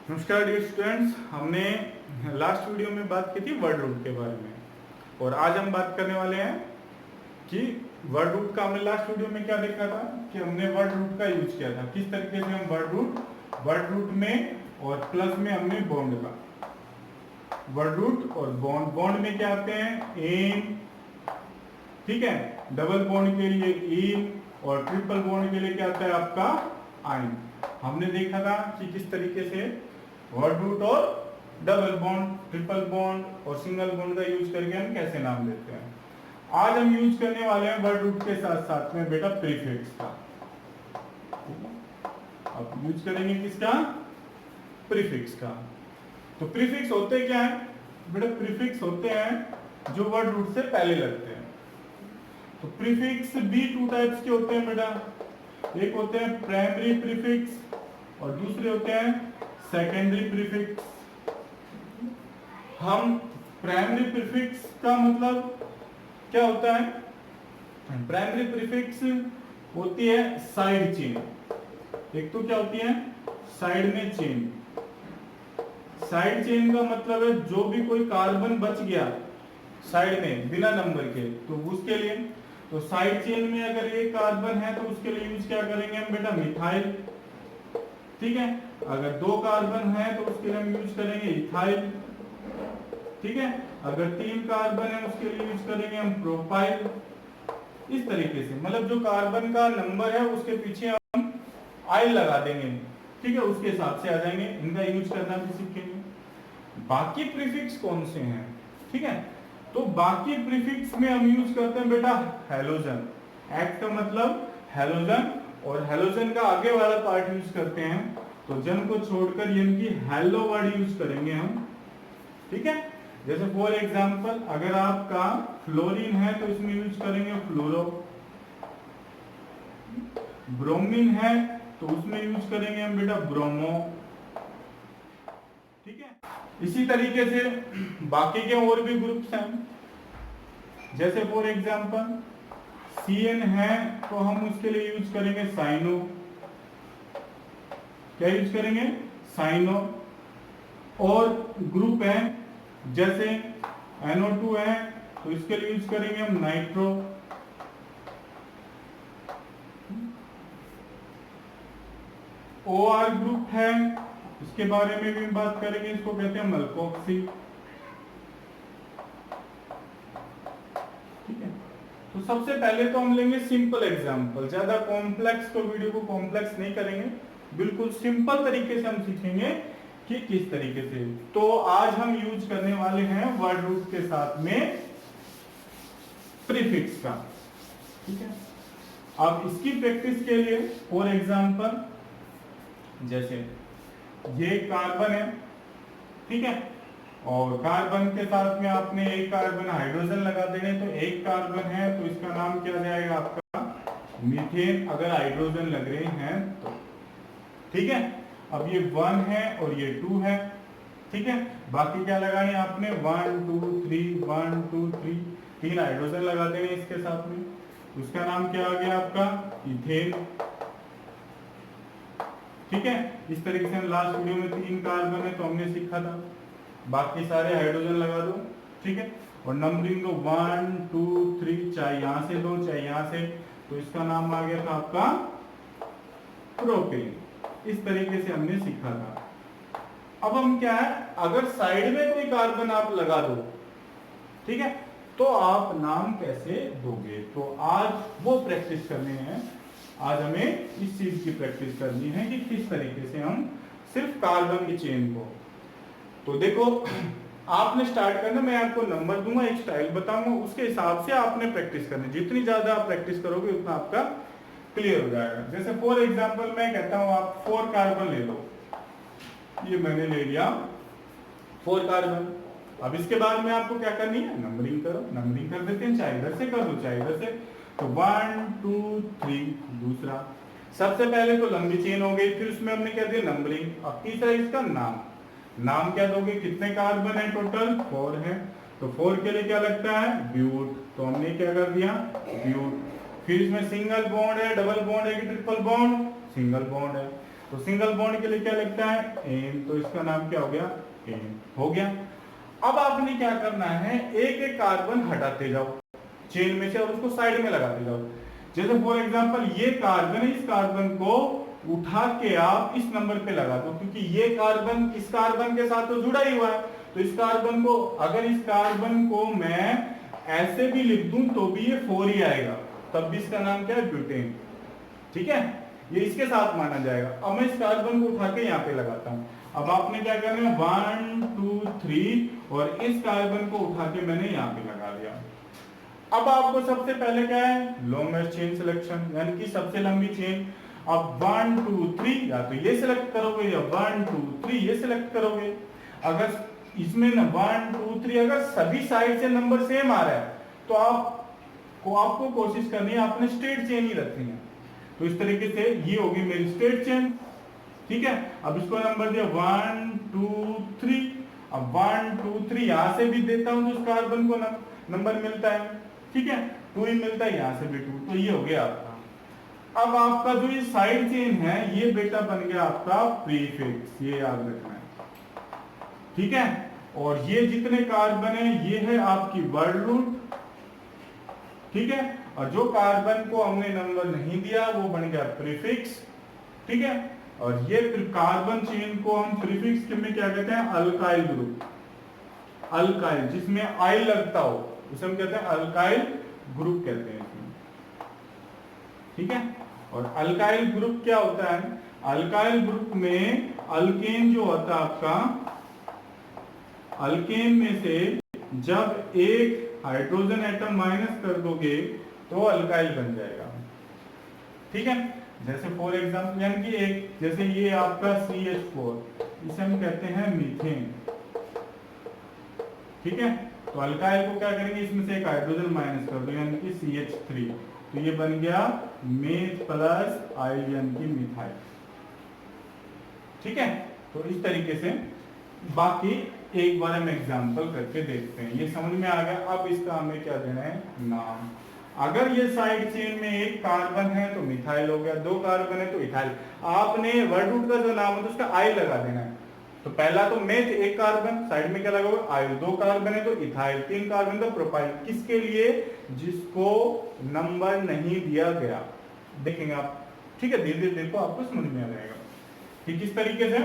नमस्कार dear students, हमने last video में बात की थी वर्ड रूट के बारे में और आज हम बात करने वाले हैं कि वर्ड रूट का हमने लास्ट वीडियो में क्या देखा था कि हमने वर्ड रूट का यूज किया था, किस तरीके से हम वर्ड रूट में और प्लस में हमने बॉन्ड का वर्ड रूट और बॉन्ड में क्या आते हैं इन, ठीक है। डबल बॉन्ड के लिए इन और ट्रिपल बॉन्ड के लिए क्या आता है आपका आइन। हमने देखा था कि किस तरीके से वर्ड रूट और डबल बॉन्ड, ट्रिपल बॉन्ड और सिंगल बॉन्ड का यूज करके हम कैसे नाम देते हैं। आज हम यूज करने वाले हैं वर्ड रूट के साथ साथ में बेटा प्रीफिक्स का। अब यूज करेंगे किसका? प्रीफिक्स का। तो प्रीफिक्स होते क्या है बेटा? प्रीफिक्स होते हैं जो वर्ड रूट से पहले लगते हैं। तो प्रीफिक्स भी टू टाइप्स के होते हैं बेटा, एक होते हैं प्राइमरी प्रीफिक्स और दूसरे होते हैं सेकेंडरी प्रीफिक्स। हम प्राइमरी प्रीफिक्स का मतलब क्या होता है? प्राइमरी प्रीफिक्स होती है साइड चेन। एक तो क्या होती है साइड में चेन। साइड चेन का मतलब है जो भी कोई कार्बन बच गया साइड में बिना नंबर के, तो उसके लिए तो साइड चेन में अगर एक कार्बन है तो उसके लिए यूज क्या करेंगे हम बेटा? मिथाइल, ठीक है। अगर दो कार्बन है तो उसके लिए हम यूज करेंगे इथाइल, ठीक है। अगर तीन कार्बन है उसके लिए यूज करेंगे हम प्रोपाइल। इस तरीके से मतलब जो कार्बन का नंबर है उसके पीछे हम आइल लगा देंगे, ठीक है, उसके हिसाब से आ जाएंगे। इनका यूज करना भी सीखेंगे। बाकी प्रीफिक्स कौन से हैं, ठीक है? तो बाकी प्रीफिक्स में हम यूज करते हैं बेटा हैलोजन। एक्ट का मतलब हैलोजन और हैलोजन का आगे वाला पार्ट यूज करते हैं। तो जन को छोड़कर यानी कि हेलो वर्ड यूज करेंगे हम, ठीक है। जैसे फॉर एग्जांपल अगर आपका फ्लोरीन है तो इसमें यूज करेंगे फ्लोरो। ब्रोमीन है तो उसमें यूज करेंगे हम बेटा ब्रोमो, ठीक है। इसी तरीके से बाकी के और भी ग्रुप्स हैं। जैसे फॉर एग्जांपल CN है तो हम उसके लिए यूज करेंगे साइनो। क्या यूज करेंगे? साइनो। और ग्रुप है जैसे NO2 है तो इसके लिए यूज करेंगे हम नाइट्रो। OR ग्रुप है, इसके बारे में भी बात करेंगे, इसको कहते हैं मल्कोक्सी, ठीक है। तो सबसे पहले तो हम लेंगे सिंपल एग्जांपल, ज्यादा कॉम्प्लेक्स को वीडियो को कॉम्प्लेक्स नहीं करेंगे, बिल्कुल सिंपल तरीके से हम सीखेंगे कि किस तरीके से। तो आज हम यूज करने वाले हैं वर्ड रूट के साथ में प्रीफिक्स का, ठीक है। अब इसकी प्रैक्टिस के लिए फॉर एग्जांपल जैसे ये कार्बन है, ठीक है, और कार्बन के साथ में आपने एक कार्बन हाइड्रोजन लगा देंगे तो एक कार्बन है तो इसका नाम क्या जाएगा आपका? मीथेन, अगर हाइड्रोजन लग रहे हैं तो, ठीक है। अब ये 1 है और ये 2 है, ठीक है। बाकी क्या लगाए आपने? 1 2 3 1 2 3 तीन हाइड्रोजन लगा देंगे इसके साथ में, उसका नाम क्या आ गया आपका? इथेन, ठीक है। इस तरीके से हम लास्ट वीडियो में 3 कार्बन है तो हमने सीखा था, बाकी सारे हाइड्रोजन लगा दो, ठीक है। और नंबरिंग दो 1 2 3, चाहे यहां से दो चाहे यहां से, तो इसका नाम आ गया था आपका प्रोपेन। इस तरीके से हमने सीखा था। अब हम क्या है, अगर साइड में कोई कार्बन आप लगा दो, ठीक है, तो आप नाम कैसे दोगे? तो आज वो प्रैक्टिस करने हैं। आज हमें इस चीज की प्रैक्टिस करनी है कि किस तरीके से हम सिर्फ कार्बन की चेन को, तो देखो आपने स्टार्ट करना, मैं आपको नंबर दूंगा, एक स्टाइल बताऊंगा, उसके हिसाब से आपने प्रैक्टिस करनी। जितनी ज्यादा आप प्रैक्टिस करोगे उतना आपका क्लियर हो जाएगा। जैसे फॉर एग्जांपल मैं कहता हूं आप 4 कार्बन ले लो, ये मैंने ले लिया 4 कार्बन। अब इसके बाद में आपको क्या करनी है? नंबरिंग करो। नंबरिंग कर देते हैं, चाहे इधर से कर दो चाहे इधर से। तो 1 2 3 दूसरा, सबसे पहले तो लंबी चेन हो गई, फिर उसमें हमने क्या दिया? नंबरिंग। अब तीसरा इसका नाम, नाम क्या दोगे? कितने कार्बन है टोटल? 4 है, तो 4 के लिए क्या लगता है? ब्यूट, तो हमने क्या कर दिया? ब्यूट। फिर इसमें सिंगल बॉन्ड है, डबल बॉन्ड है कि ट्रिपल बॉन्ड? सिंगल बॉन्ड है, तो सिंगल बॉन्ड के लिए क्या लगता है, एन, तो इसका नाम क्या हो गया, एन हो गया। अब आपने क्या करना है, एक एक कार्बन हटाते जाओ चेन में से और उसको साइड में लगाते जाओ। जैसे फॉर एग्जांपल ये कार्बन है, इस कार्बन को उठा के आप इस नंबर पे लगा दो, क्योंकि ये कार्बन इस कार्बन के साथ तो जुड़ा ही हुआ है। तो इस कार्बन को, अगर इस कार्बन को मैं ऐसे भी लिख दूं तो भी ये 4 ही आएगा, तब भी इसका नाम क्या है, ब्यूटेन। ठीक है, ये इसके साथ माना जाएगा। अब मैं इस कार्बन को उठा के यहाँ पे लगाता हूँ। अब आपने क्या करना है, 1 2 3 और इस कार्बन को उठा के मैंने यहाँ पे लगा दिया। अब आपको सबसे पहले क्या है, लॉन्गेस्ट चेन सिलेक्शन, यानी कि सबसे लंबी चेन। अब 1 2 3 या तो ये सिलेक्ट करोगे या 1 2 3 ये सिलेक्ट करोगे। अगर इसमें ना 1 2 3 अगर सभी साइड से नंबर सेम आ रहा है तो आपको कोशिश करनी है, आपने स्ट्रेट चेन ही रखनी है। तो इस तरीके से ये होगी मेरी स्ट्रेट चेन। ठीक है, अब इसको नंबर दिया 1 2 3। अब 1 2 3 यहां से भी देता हूं तो उस कार्बन को नंबर मिलता है। ठीक है, 2 ही मिलता है, यहां से भी 2, तो ये हो गया आपका। अब आपका जो ये साइड चेन है ये बेटा बन गया आपका प्रीफिक्स, ये याद रखना है। ठीक है, और ये जितने कार्बन है ये है आपकी वर्ड रूट। ठीक है, और जो कार्बन को हमने नंबर नहीं दिया वो बन गया प्रीफिक्स। ठीक है, और ये कार्बन चेन को हम प्रीफिक्स में क्या कहते हैं, अल्काइल ग्रुप। अल्काइल जिसमें आइल लगता हो उसे हम कहते हैं अल्काइल ग्रुप कहते हैं इसमें। ठीक है, और अल्काइल ग्रुप क्या होता है, अल्काइल ग्रुप में अल्केन जो होता है आपका, अल्केन में से जब एक हाइड्रोजन एटम माइनस कर दोगे तो अल्काइल बन जाएगा। ठीक है, जैसे फॉर एग्जांपल, यानी कि एक जैसे ये आपका CH4, इसे हम कहते हैं मीथेन। ठीक है, तो अल्काइल को क्या करेंगे, इसमें से एक हाइड्रोजन माइनस कर दो यानी कि CH3, तो ये बन गया मेथ प्लस आइल यानी कि मिथाइल। ठीक है, तो इस तरीके से बाकी एक बार हम एग्जांपल करके देखते हैं, ये समझ में आ गया। अब इसका हमें क्या देना है, नाम। अगर ये साइड चेन में एक कार्बन है तो मिथाइल हो गया, 2 कार्बन है तो इथाइल। आपने वर्ड रूट का जो नाम है तो उसका आई लगा देना है। तो पहला तो मेथ, एक कार्बन, साइड में क्या लगाओगे, आइल। 2 कार्बन है तो इथाइल, 3 कार्बन तो प्रोपाइल। किसके लिए, जिसको नंबर नहीं दिया गया। देखेंगे आप, ठीक है, धीरे धीरे देखो आपको समझ में आ जाएगा कि किस तरीके से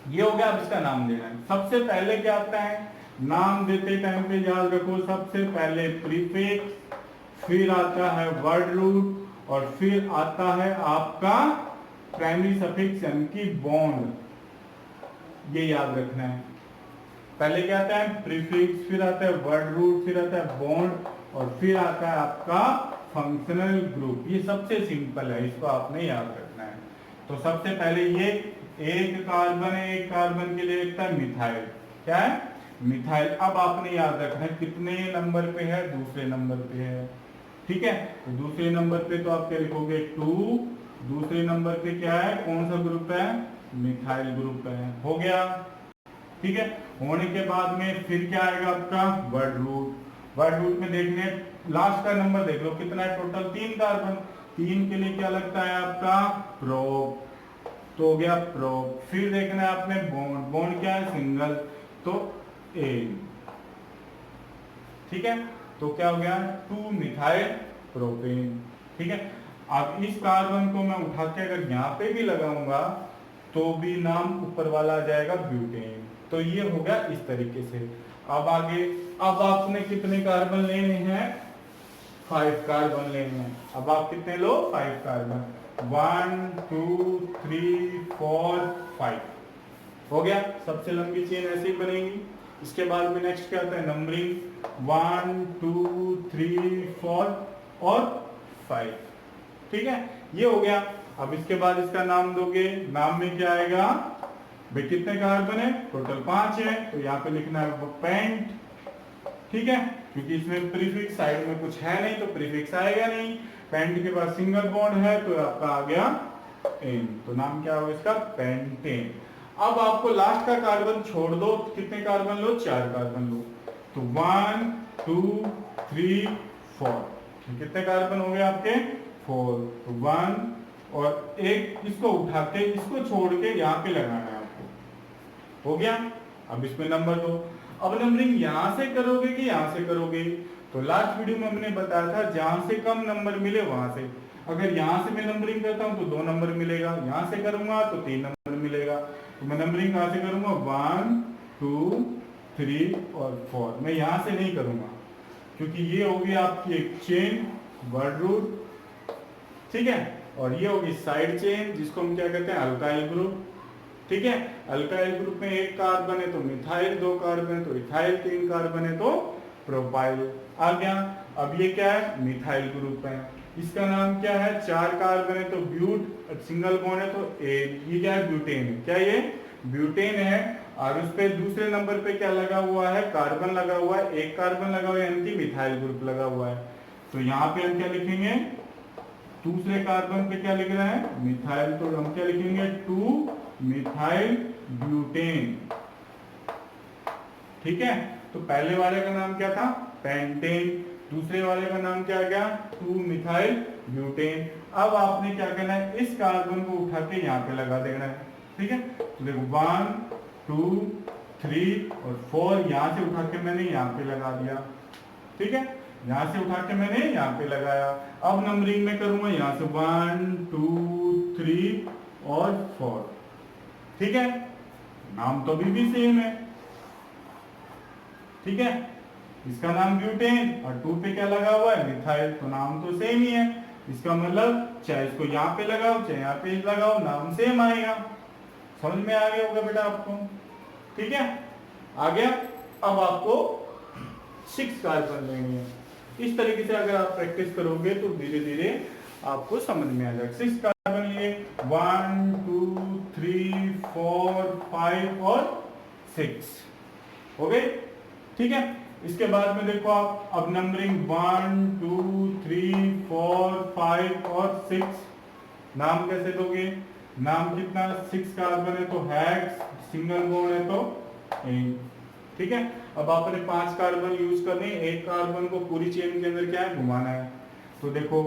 ये हो गया। अब इसका नाम देना है। सबसे पहले क्या आता है, नाम देते टाइम पे याद रखो, सबसे पहले प्रीफिक्स, फिर आता है वर्ड रूट और फिर आता है आपका प्राइमरी सफिक्स यानी कि बॉन्ड। ये याद रखना है। पहले क्या आता है, प्रीफिक्स, फिर आता है वर्ड रूट, फिर आता है बॉन्ड और फिर आता है आपका फंक्शनल ग्रुप। ये सबसे सिंपल है, इसको आपने याद रखना है। तो सबसे पहले ये एक कार्बन है, एक कार्बन के लिए लिखता है मिथाइल। क्या है, मिथाइल। अब आपने याद रखना है कितने नंबर पे है, दूसरे नंबर पे है। ठीक है, तो दूसरे नंबर पे तो आप क्या लिखोगे, 2। दूसरे नंबर पे क्या है, कौन सा ग्रुप है, मिथाइल ग्रुप है। हो गया। ठीक है, होने के बाद में फिर क्या आएगा आपका वर्ड रूट। वर्ड रूट में देखने लास्ट का नंबर देख लो कितना है, टोटल 3 कार्बन। 3 के लिए क्या लगता है आपका, प्रोप, तो हो गया प्रोप। फिर देखना है आपने बॉन्ड। बॉन्ड क्या है, सिंगल, तो एन। ठीक है, तो क्या हो गया, 2 मिथाइल प्रोपेन। ठीक है, अब इस कार्बन को मैं उठा के अगर यहाँ पे भी लगाऊंगा तो भी नाम ऊपर वाला आ जाएगा ब्यूटेन। तो ये हो गया इस तरीके से। अब आगे, अब आपने कितने कार्बन लेने हैं, 5 कार्बन लेने हैं। अब आप कितने लो, 5 कार्बन। 1 2 3 4 5 हो गया। सबसे लंबी चेन ऐसे ही बनेगी। इसके बाद में नेक्स्ट क्या आता है, नंबरिंग 1 2 3 4 और 5। ठीक है, ये हो गया। अब इसके बाद इसका नाम दोगे, नाम में क्या आएगा, भाई कितने कार्बन है, टोटल 5 है, तो यहाँ पे लिखना है पेंट। ठीक है, क्योंकि इसमें प्रीफिक्स साइड में कुछ है नहीं तो प्रीफिक्स आएगा नहीं। पेंट के बाद सिंगल बॉन्ड है तो आपका आ गया एन, तो नाम क्या होगा इसका, पेंटेन। अब आपको लास्ट का कार्बन छोड़ दो, कितने कार्बन लो, 4 कार्बन लो। तो 1 2 3 4, कितने कार्बन हो गए आपके, 4। तो 1 और एक इसको उठा के इसको छोड़ के यहाँ पे लगाना है आपको। हो गया। अब इसमें नंबर दो। अब नंबरिंग यहाँ से करोगे कि यहाँ से करोगे? तो लास्ट वीडियो में हमने बताया था जहां से कम नंबर मिले वहां से। अगर यहाँ से मैं नंबरिंग करता हूँ तो 2 नंबर मिलेगा, यहाँ से करूंगा तो 3 नंबर मिलेगा। तो मैं नंबरिंग कहाँ से करूंगा? 1 2 3 और 4। मैं यहाँ से नहीं करूंगा क्योंकि ये होगी आपकी एक चेन वर्ड रूट, ठीक है। और ये होगी साइड चेन जिसको हम क्या कहते हैं? अल्काइल ग्रुप, ठीक है। अल्काइल ग्रुप में 1 कार्बन है तो मिथाइल, 2 कार्बन है तो इथाइल, 3 कार्बन है तो प्रोपाइल आ गया। अब ये क्या है? मिथाइल ग्रुप है। इसका नाम क्या है? 4 कार्बन है तो ब्यूट, सिंगल बॉन्ड है तो ए। ये क्या है? ब्यूटेन है। क्या ये? ब्यूटेन है। और उस पे दूसरे नंबर पे क्या लगा हुआ है? कार्बन लगा हुआ है। 1 कार्बन लगा हुआ है यानी कि मिथाइल ग्रुप लगा हुआ है। तो यहाँ पे हम क्या लिखेंगे? दूसरे कार्बन पे क्या लिख रहे हैं? मिथाइल। तो हम क्या लिखेंगे? 2 मिथाइल ब्यूटेन, ठीक है। तो पहले वाले का नाम क्या था? पेंटेन। दूसरे वाले का नाम क्या गया? 2 मिथाइल ब्यूटेन। अब आपने क्या करना है? इस कार्बन को उठा के यहाँ पे लगा देना है, ठीक है। तो देखो 1 2 3 और 4 यहाँ से उठा के मैंने यहाँ पे लगा दिया, ठीक है। यहाँ से उठा के मैंने यहाँ पे लगाया। अब नंबरिंग में करूंगा यहाँ से 1 2 3 और 4, ठीक है। नाम तो अभी भी सेम है, ठीक है। इसका नाम ब्यूटेन और 2 पे क्या लगा हुआ है? मिथाइल। तो नाम तो सेम ही है। इसका मतलब चाहे इसको यहाँ पे लगाओ चाहे यहाँ पे लगाओ, नाम सेम आएगा। समझ में आ गया होगा बेटा आपको, ठीक है। आ गया। अब आपको 6 कार्बन लेनी है। इस तरीके से अगर आप प्रैक्टिस करोगे तो धीरे धीरे आपको समझ में आ जाएगा। 6 कार्बन लिए 1 2 3 4 5 और 6 हो गए, ठीक है। इसके बाद में देखो आप अब नंबरिंग 1 2 3 4 5 और 6 नाम कैसे दोगे? नाम कितना? 6 कार्बन है तो हेक्स, सिंगल बॉन्ड है तो एन, ठीक है। अब आपने 5 कार्बन यूज करने, एक कार्बन को पूरी चेन के अंदर क्या है? घुमाना है। तो देखो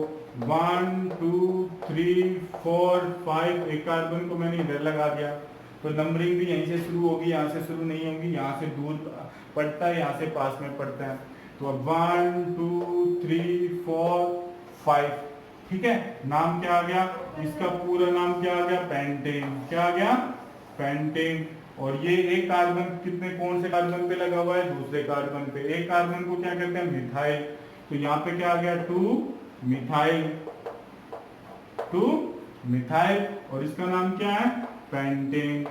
1 2 3 4 5, एक कार्बन को मैंने इधर लगा दिया। तो नंबरिंग भी यहीं से शुरू होगी, यहाँ से शुरू नहीं होगी। यहाँ से दूर पड़ता है, यहाँ से पास में पड़ता है। तो अब 1 2 3 4 5, ठीक है। नाम क्या आ गया? इसका पूरा नाम क्या आ गया? पेंटेन। क्या आ गया? पेंटेन। और ये एक कार्बन कितने, कौन से कार्बन पे लगा हुआ है? दूसरे कार्बन पे। एक कार्बन को क्या कहते हैं? मिथाइल। तो यहाँ पे क्या आ गया? 2 मिथाइल, 2 मिथाइल। और इसका नाम क्या है? पेंटेन।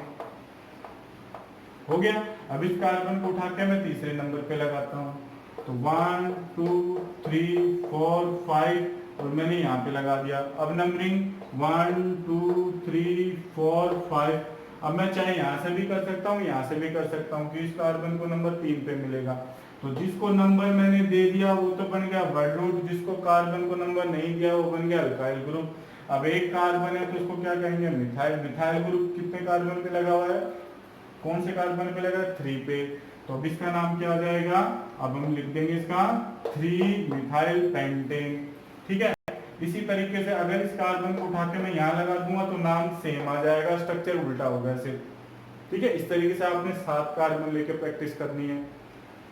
हो गया। अब इस कार्बन को उठा के मैं तीसरे नंबर पे लगाता हूँ। तो 1 2 3 4 5 और मैंने यहाँ पे लगा दिया। अब नंबरिंग 1 2 3 4 5। अब मैं चाहे यहाँ से भी कर सकता हूँ, यहाँ से भी कर सकता हूँ कि इस कार्बन को नंबर 3 पे मिलेगा। तो जिसको नंबर मैंने दे दिया वो तो बन गया वर्ड रूट, जिसको कार्बन को नंबर नहीं दिया वो बन गया अल्काइल ग्रुप। अब एक कार्बन है तो इसको क्या कहेंगे? मिथाइल। मिथाइल ग्रुप कितने कार्बन पे लगा हुआ है? कौन से कार्बन पे लगा? 3 पे। तो अब इसका नाम क्या आ जाएगा? अब हम लिख देंगे इसका 3 मिथाइल पेंटेन, ठीक है। इसी तरीके से अगर इस कार्बन को उठा के मैं यहाँ लगा दूंगा तो नाम सेम आ जाएगा, स्ट्रक्चर उल्टा होगा सिर्फ, ठीक है। इस तरीके से आपने 7 कार्बन लेके प्रैक्टिस करनी है,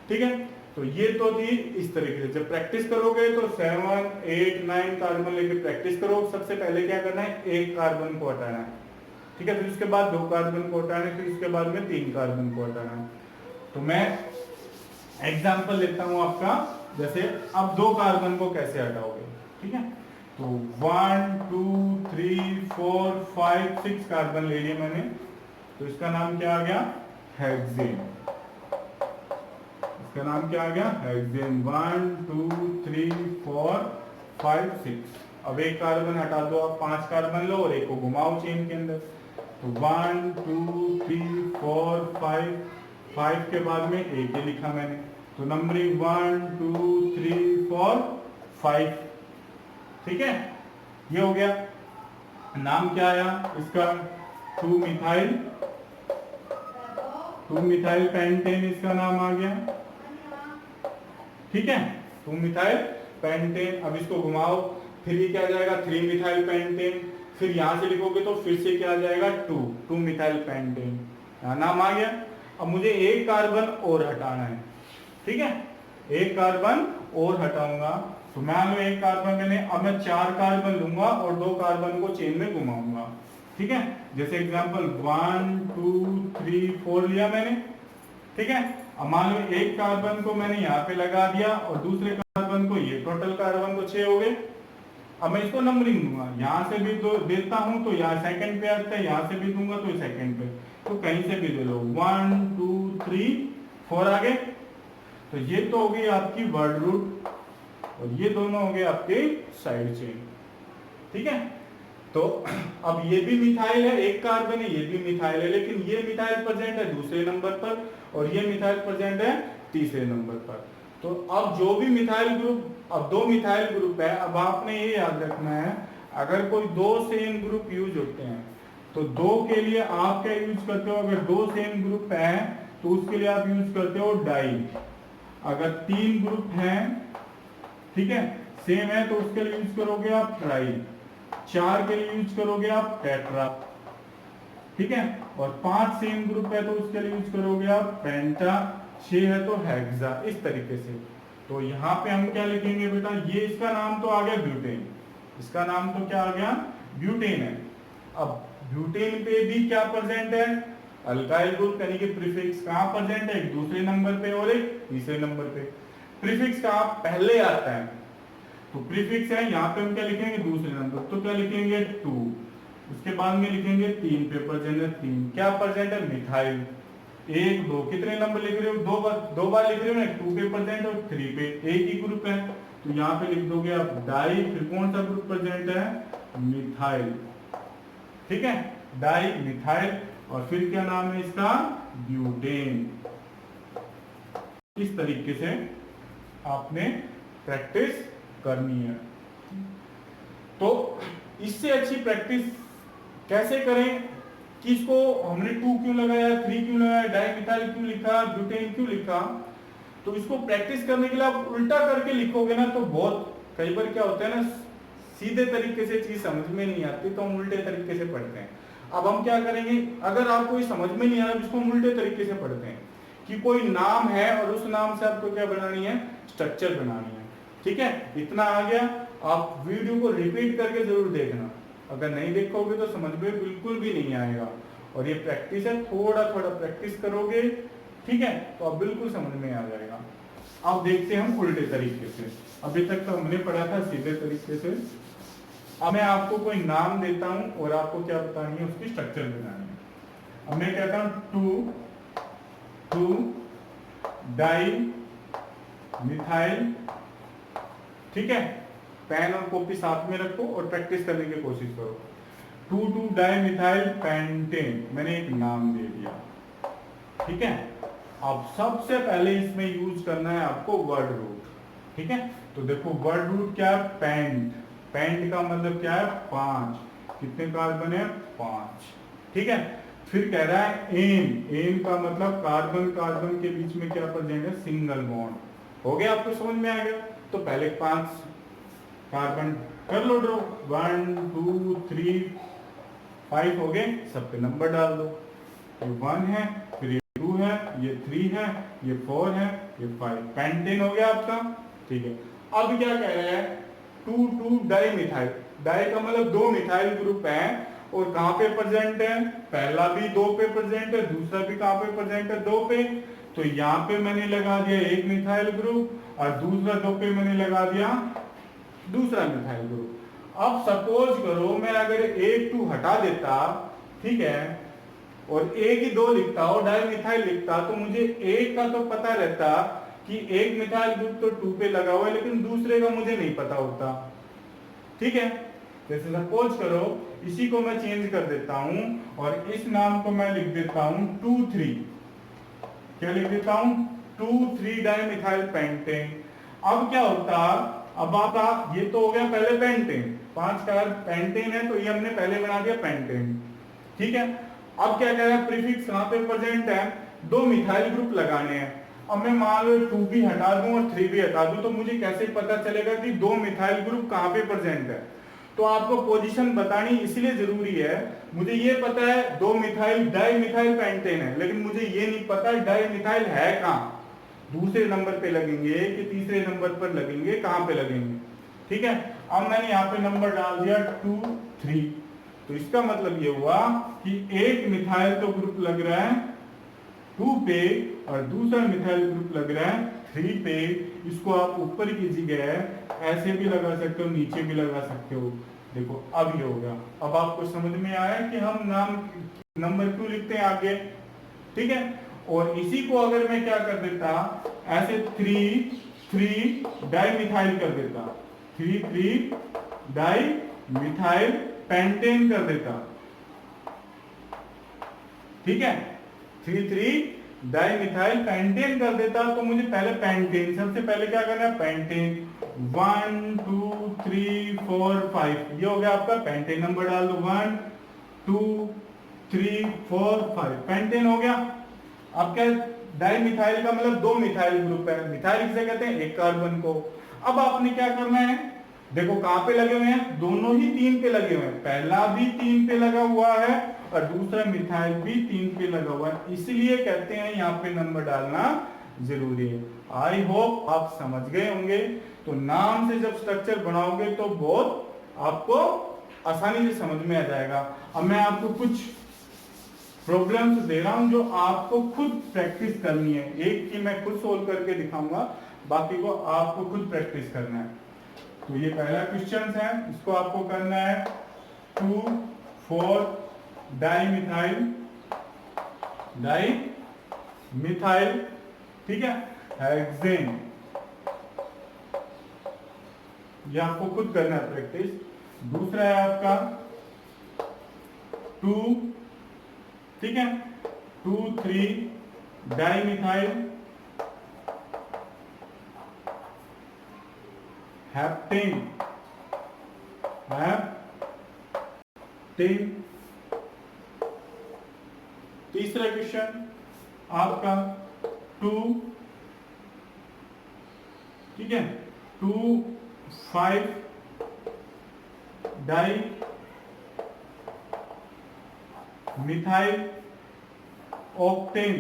ठीक है। तो ये तो थी इस तरीके से। जब प्रैक्टिस करोगे तो 7 8 9 कार्बन लेके प्रैक्टिस करो। सबसे पहले क्या करना है? एक कार्बन को हटाना है, ठीक है। फिर उसके बाद 2 कार्बन को हटाना है, फिर उसके बाद में 3 कार्बन को हटाना है। तो मैं एग्जांपल लेता हूं आपका, जैसे अब 2 कार्बन को कैसे हटाओगे, ठीक है। तो 1 2 3 4 5 6 कार्बन ले लिए मैंने। तो इसका नाम क्या आ गया? हेक्सेन। इसका नाम क्या आ गया? हेक्सेन। 1 2 3 4 5 6। अब एक कार्बन हटा दो, आप 5 कार्बन लो और एक को घुमाओ चेन के अंदर। तो 1 2 3 4 5 के बाद में एक ही लिखा मैंने। तो नंबरिंग 1 2 3 4 5, ठीक है। ये हो गया। नाम क्या आया इसका? 2 मिथाइल, 2 मिथाइल पेंटेन इसका नाम आ गया, ठीक है। 2 मिथाइल पेंटेन। अब इसको घुमाओ, फिर ये क्या जाएगा? 3 मिथाइल पेंटेन। फिर यहाँ से लिखोगे तो फिर से क्या आ जाएगा, 2 मिथाइल पेंटेन, नाम आ गया। अब मुझे एक कार्बन और हटाना है, ठीक है, एक कार्बन और हटाऊंगा। तो मान लो एक कार्बन मैंने, अब मैं 4 कार्बन लूंगा और 2 कार्बन को चेन में घुमाऊंगा, ठीक है। जैसे एग्जांपल 1 2 3 4 लिया मैंने, ठीक है। अब मान लो एक कार्बन को मैंने यहाँ पे लगा दिया और दूसरे कार्बन को, ये टोटल कार्बन को 6 हो गए। अब मैं इसको नंबरिंग दूंगा, यहाँ से भी दो देता हूं तो यहाँ सेकंड पे आता है, यहाँ से भी दूंगा तो सेकंड पे, तो कहीं से भी दे लो, 1 2 3 4 आ गए। तो ये तो हो गई आपकी वर्ड रूट और ये दोनों हो गए आपके साइड चेन, ठीक है। तो अब ये भी मिथाइल है, एक कार्बन है, ये भी मिथाइल है, लेकिन ये मिथाइल प्रेजेंट है दूसरे नंबर पर और ये मिथाइल प्रेजेंट है तीसरे नंबर पर। तो अब जो भी मिथाइल ग्रुप, अब 2 मिथाइल ग्रुप है, अब आपने ये याद रखना है, अगर कोई 2 सेम ग्रुप यूज होते हैं तो 2 के लिए आप क्या यूज करते हो, अगर 2 सेम ग्रुप है तो उसके लिए आप यूज करते हो डाई। अगर 3 ग्रुप हैं, ठीक है, सेम है, तो उसके लिए यूज करोगे आप ट्राई। 4 के लिए यूज करोगे आप टेट्रा, ठीक है। और 5 सेम ग्रुप है तो उसके लिए यूज करोगे आप पेंटा, 6 है तो हेक्सा, इस तरीके से। तो यहाँ पे हम क्या लिखेंगे बेटा, ये इसका नाम तो आ गया ब्यूटेन, इसका नाम तो क्या आ गया, ब्यूटेन है। अब ब्यूटेन पे भी क्या प्रेजेंट है, अल्काइल ग्रुप, यानी कि प्रीफिक्स कहाँ प्रेजेंट है, एक दूसरे नंबर पे और एक तीसरे नंबर पे। प्रीफिक्स कहाँ पहले आता है, तो प्रीफिक्स है, यहाँ पे हम क्या लिखेंगे, दूसरे नंबर, तो क्या लिखेंगे 2, उसके बाद में लिखेंगे 3 पे प्रेजेंट है, 3 क्या प्रेजेंट है, मिथाइल। 1 2 कितने नंबर लिख रहे हो, दो बार लिख रहे हो ना, 2 पे प्रेजेंट और 3 पे, एक ही ग्रुप है, तो यहाँ पे लिख दोगे आप डाई, फिर कौन सा ग्रुप प्रेजेंट है, मिथाइल, ठीक है, डाई मिथाइल, और फिर क्या नाम है इसका, ब्यूटेन। इस तरीके से आपने प्रैक्टिस करनी है। तो इससे अच्छी प्रैक्टिस कैसे करें कि इसको हमने 2 क्यों लगाया, 3 क्यों लगाया, डाई मिथाइल क्यों लिखा, ब्यूटेन क्यों लिखा। तो इसको प्रैक्टिस करने के लिए आप उल्टा करके लिखोगे ना, तो बहुत कई बार क्या होता है ना, सीधे तरीके से चीज समझ में नहीं आती तो हम उल्टे तरीके से पढ़ते हैं। अब हम क्या करेंगे, अगर आपको समझ में नहीं आ रहा इसको हम उल्टे तरीके से पढ़ते हैं कि कोई नाम है और उस नाम से आपको क्या बनानी है, स्ट्रक्चर बनानी है, ठीक है। इतना आ गया, आप वीडियो को रिपीट करके जरूर देखना, अगर नहीं देखोगे तो समझ में बिल्कुल भी नहीं आएगा। और ये प्रैक्टिस है, थोड़ा थोड़ा प्रैक्टिस करोगे, ठीक है, तो अब बिल्कुल समझ में आ जाएगा। अब देखते हैं हम उल्टे तरीके से। अभी तक तो हमने पढ़ा था सीधे तरीके से। अब मैं आपको कोई नाम देता हूं और आपको क्या बतानी है, उसकी स्ट्रक्चर बनानी है। अब मैं कहता हूं 2 डाई मिथाइल, ठीक है, पेन और कॉपी साथ में रखो और प्रैक्टिस करने की कोशिश करो। 2 डाई मिथाइल पेंटेन, मैंने एक नाम दे दिया, ठीक है। अब सबसे पहले इसमें यूज करना है आपको वर्ड रूट, ठीक है। तो देखो वर्ड रूट क्या है, पेंट, पेंट का मतलब क्या है, 5, कितने कार्बन है, 5, ठीक है। फिर कह रहा है एन, एन का मतलब कार्बन कार्बन के बीच में क्या प्रेजेंट है, सिंगल बॉन्ड। हो गया, आपको समझ में आ गया। तो पहले 5 कार्बन कर लो ड्रॉ, 1 2 3 5 हो गए, सब पे नंबर डाल दो। ये 1 है, फिर ये 2 है, ये 3 है, ये 4 है, ये 5, पेंटेन हो गया आपका, ठीक है। अब क्या कह रहा है, 2 डाई मिथाइल, डाई का मतलब 2 मिथाइल ग्रुप है और कहां पे प्रेजेंट है, पहला भी 2 पे प्रेजेंट है, दूसरा भी कहां पे प्रेजेंट है, 2 पे। तो यहाँ पे मैंने लगा दिया एक मिथाइल ग्रुप और दूसरा 2 पे मैंने लगा दिया दूसरा मिथाइल ग्रुप। अब सपोज करो मैं अगर 1 2 हटा देता, ठीक है, और एक ही 2 लिखता और डाई मिथाइल लिखता, तो मुझे एक का तो पता रहता कि एक मिथाइल ग्रुप तो 2 पे लगा हुआ है, लेकिन दूसरे का मुझे नहीं पता होता, ठीक है। जैसे सपोज करो इसी को मैं चेंज कर देता हूं और इस नाम को मैं लिख देता हूं 2 3, क्या लिख देता हूं 2 3 डाई मिथाइल पेंटेन। अब क्या होता, अब आप ये तो हो गया पहले पेंटेन, 5 का पेंटेन है तो ये हमने पहले बना दिया पेंटेन, ठीक है। अब क्या कह रहा है, प्रीफिक्स कहां पे प्रेजेंट है, 2 मिथाइल ग्रुप लगाने हैं। अब मैं मान लो 2 भी हटा दूं और 3 भी हटा दूं, तो मुझे कैसे पता चलेगा कि 2 मिथाइल ग्रुप कहां पे प्रेजेंट है। तो आपको पोजीशन बतानी इसलिए जरूरी है। मुझे ये पता है 2 मिथाइल डाई मिथाइल पेंटेन है, लेकिन मुझे ये नहीं पता डाई मिथाइल है कहाँ, दूसरे नंबर पे लगेंगे कि तीसरे नंबर पर लगेंगे, कहाँ पे लगेंगे। ठीक है, अब मैंने यहाँ पे नंबर डाल दिया 2 3, तो इसका मतलब ये हुआ कि एक मिथाइल तो ग्रुप लग रहा है 2 पे और दूसरा मिथाइल ग्रुप लग रहा है 3 पे। इसको आप ऊपर की जगह ऐसे भी लगा सकते हो, नीचे भी लगा सकते हो। देखो अब ये हो गया। अब आपको समझ में आया कि हम नाम नंबर क्यों लिखते हैं आगे। ठीक है, और इसी को अगर मैं क्या कर देता, ऐसे 3 3 डाई मिथाइल कर देता, 3 3 डाई मिथाइल पेंटेन कर देता। ठीक है, 3 3 डाई मिथाइल पेंटेन कर देता, तो मुझे पहले पेंटेन, सबसे पहले क्या करना है, पेंटेन 1 2 3 4 5, ये हो गया आपका पेंटेन। नंबर डाल दो 1 2 3 4 5, पेंटेन हो गया। अब क्या, डाई मिथाइल का मतलब 2 मिथाइल ग्रुप है, मिथाइल किसे कहते हैं, एक कार्बन को। अब आपने क्या करना है, देखो कहां पे लगे हुए हैं, दोनों ही 3 पे लगे हुए हैं, पहला भी 3 पे लगा हुआ है और दूसरा मिथाइल भी 3 पे लगा हुआ है, इसलिए कहते हैं यहाँ पे नंबर डालना जरूरी है। आई होप आप समझ गए होंगे। तो नाम से जब स्ट्रक्चर बनाओगे तो बहुत आपको आसानी से समझ में आ जाएगा। अब मैं आपको कुछ प्रॉब्लम्स दे रहा हूं जो आपको खुद प्रैक्टिस करनी है। एक की मैं खुद सोल्व करके दिखाऊंगा, बाकी को आपको खुद प्रैक्टिस करना है। तो ये पहला क्वेश्चन है, इसको आपको करना है 2 4 डाई मिथाइल, ठीक है, हेक्सेन। ये आपको खुद करना है प्रैक्टिस। दूसरा है आपका 2, ठीक है, 2 3 डाई मिथाइल हेप्टेन, तीसरा क्वेश्चन आपका 2, ठीक है, 2 5 डाई मिथाइल ऑक्टेन,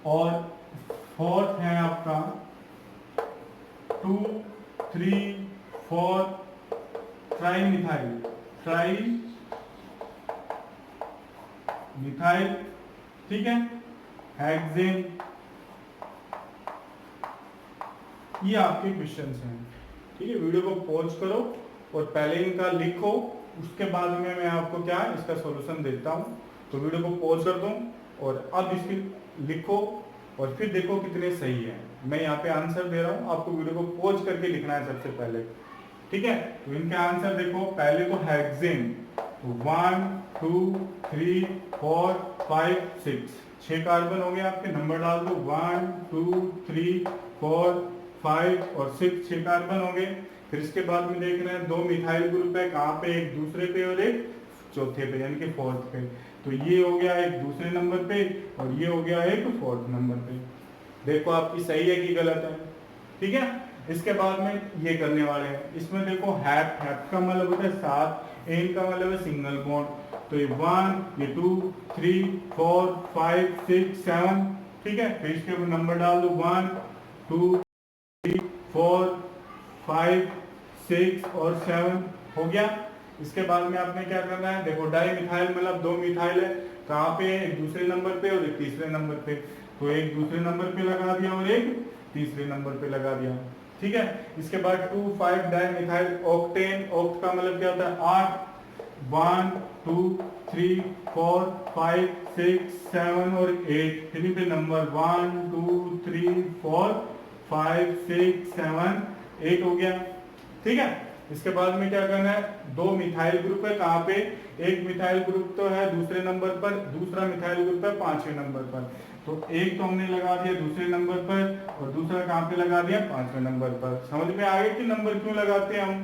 और फोर्थ है आपका 2 3 4 ट्राई मिथाइल, ठीक है, हेक्सेन। ये आपके क्वेश्चंस हैं। ठीक है, वीडियो को पॉज करो और पहले इनका लिखो, उसके बाद में मैं आपको क्या इसका सॉल्यूशन देता हूं। तो वीडियो को पॉज कर दो और अब इसकी लिखो और फिर देखो कितने सही है। मैं यहाँ पे आंसर दे रहा हूँ, आपको वीडियो को पॉज करके लिखना है सबसे पहले। ठीक है, तो इनके आंसर देखो, पहले तो हेक्सेन 1 2 3 4 5 6 कार्बन हो गए आपके। नंबर डाल दो 1 2 3 4 5 और 6 कार्बन हो गए। फिर इसके बाद में देख रहे हैं 2 मिथाइल ग्रुप है, कहाँ पे, एक दूसरे पे और एक चौथे पे, यानी कि फोर्थ पे। तो ये हो गया एक दूसरे नंबर पे और ये हो गया एक फोर्थ नंबर पे। देखो आपकी सही है कि गलत है। ठीक है, इसके बाद में ये करने वाले हैं। इसमें देखो हैप का मतलब होता है 7, एन का मतलब है सिंगल बॉन्ड। तो ये 1 ये 2 3 4 5 6 7, ठीक है। फिर इसके ऊपर नंबर डाल दो 1 2 3 4 5 6 और 7 हो गया। इसके बाद में आपने क्या करना है, देखो डाई मिथाइल मतलब 2 मिथाइल है, कहाँ पे, एक दूसरे नंबर पे और एक तीसरे नंबर पे। तो एक दूसरे नंबर पे लगा दिया और एक तीसरे नंबर पे लगा दिया। ठीक है, इसके बाद 2 5 डाई मिथाइल ऑक्टेन, ऑक्ट का मतलब क्या होता है 8, 1 2 3 4 5 6 7 और 8। फिर पे नंबर 1 2 3 4 5 6 7 8 हो गया। ठीक है, इसके बाद में क्या करना है, 2 मिथाइल ग्रुप है, कहाँ पे, एक मिथाइल ग्रुप तो है दूसरे नंबर पर, दूसरा मिथाइल ग्रुप है 5वें नंबर पर। तो एक तो हमने लगा दिया दूसरे नंबर पर और दूसरा कहाँ पे लगा दिया 5वें नंबर पर। समझ में आ गया कि नंबर क्यों लगाते हैं हम।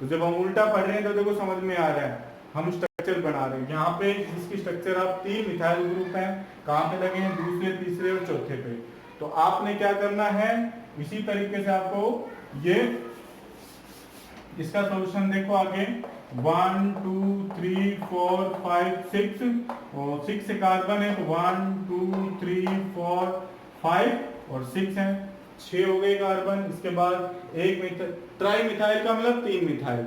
तो जब हम उल्टा पढ़ रहे हैं तो देखो समझ में आ रहा है, हम स्ट्रक्चर बना रहे हैं। यहाँ पे इसकी स्ट्रक्चर आप 3 मिथाइल ग्रुप है, कहाँ पे लगे हैं, दूसरे तीसरे और चौथे पे। तो आपने क्या करना है, इसी तरीके से आपको ये इसका सॉल्यूशन देखो आगे 1 2 3 4 5 6 और 6 से कार्बन है तो 1 2 3 4 5 और 6 है, 6 हो गए कार्बन। इसके बाद एक ट्राई मिथाइल का मतलब 3 मिथाइल।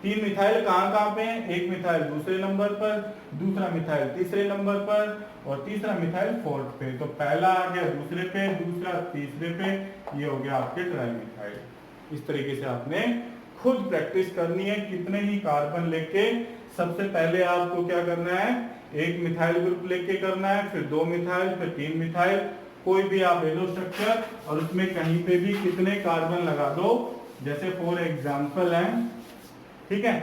3 मिथाइल कहाँ कहाँ पे है? एक मिथाइल दूसरे नंबर पर, दूसरा मिथाइल तीसरे नंबर पर और तीसरा मिथाइल फोर्थ पे। तो पहला आ गया दूसरे पे, दूसरा तीसरे पे, ये हो गया आपके ट्राई मिथाइल। इस तरीके से आपने खुद प्रैक्टिस करनी है। कितने ही कार्बन लेके सबसे पहले आपको क्या करना है, एक मिथाइल ग्रुप लेके करना है, फिर 2 मिथाइल, फिर 3 मिथाइल, कोई भी आप ले लो स्ट्रक्चर और उसमें कहीं पे भी कितने कार्बन लगा दो। जैसे फॉर एग्जांपल है, ठीक है,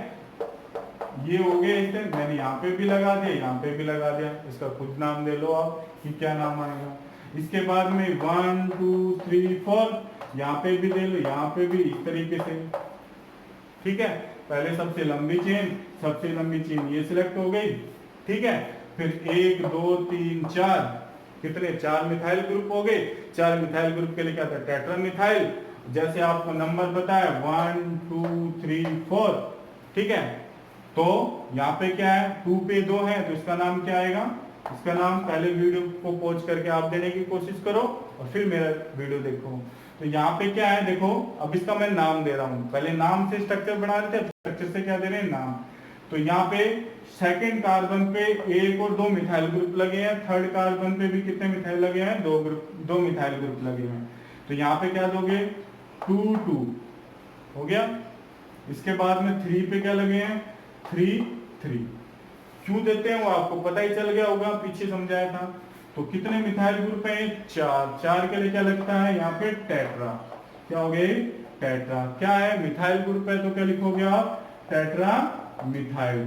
ये हो गए, इसे मैंने यहाँ पे भी लगा दिया, यहाँ पे भी लगा दिया। इसका खुद नाम दे लो आप कि क्या नाम आएगा। इसके बाद में 1 2 3 4 यहाँ पे भी दे लो, यहाँ पे भी, इस तरीके से, ठीक है। पहले सबसे लंबी चेन ये सिलेक्ट हो गई, ठीक है। फिर 1 2 3 4 कितने 4 मिथाइल ग्रुप हो गए। 4 मिथाइल ग्रुप के लिए क्या था, टेट्रा मिथाइल। जैसे आपको नंबर बताया 1 2 3 4, ठीक है। तो यहाँ पे क्या है, 2 पे 2 है तो इसका नाम क्या आएगा, इसका नाम पहले वीडियो को पॉज करके आप देने की कोशिश करो और फिर मेरा वीडियो देखो। तो यहाँ पे क्या है देखो, अब इसका मैं नाम दे रहा हूँ। पहले नाम से स्ट्रक्चर बना रहे थे, स्ट्रक्चर से क्या दे रहे हैं, नाम। तो यहाँ पे सेकंड कार्बन पे 1 और 2 मिथाइल ग्रुप लगे हैं, थर्ड कार्बन पे भी कितने मिथाइल लगे हैं, 2 मिथाइल ग्रुप लगे हैं। तो यहाँ पे क्या दोगे, 2 2 हो गया। इसके बाद में 3 पे क्या लगे हैं, 3 3। क्यों देते हैं वो आपको पता ही चल गया होगा, पीछे समझाया था। तो कितने मिथाइल ग्रुप है, 4। 4 के लिए क्या लगता है यहाँ पे, टेट्रा। क्या हो गए, टेट्रा। क्या है, मिथाइल ग्रुप है तो क्या लिखोगे आप, टेट्रा मिथाइल,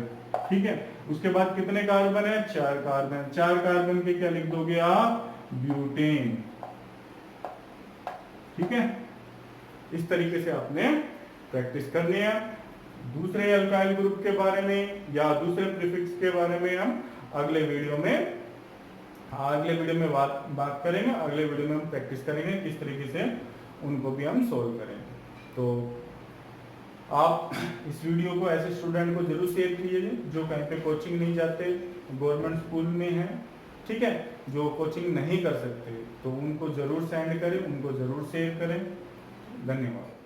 ठीक है। उसके बाद कितने कार्बन है, 4 कार्बन। 4 कार्बन के क्या लिख दोगे आप, ब्यूटेन, ठीक है। इस तरीके से आपने प्रैक्टिस करनी है। दूसरे अल्काइल ग्रुप के बारे में या दूसरे प्रीफिक्स के बारे में हम अगले वीडियो में बात करेंगे। अगले वीडियो में हम प्रैक्टिस करेंगे किस तरीके से उनको भी हम सोल्व करेंगे। तो आप इस वीडियो को ऐसे स्टूडेंट को जरूर शेयर कीजिए जो कहीं पे कोचिंग नहीं जाते, गवर्नमेंट स्कूल में है, ठीक है, जो कोचिंग नहीं कर सकते, तो उनको जरूर सेंड करें, उनको जरूर शेयर करें। धन्यवाद।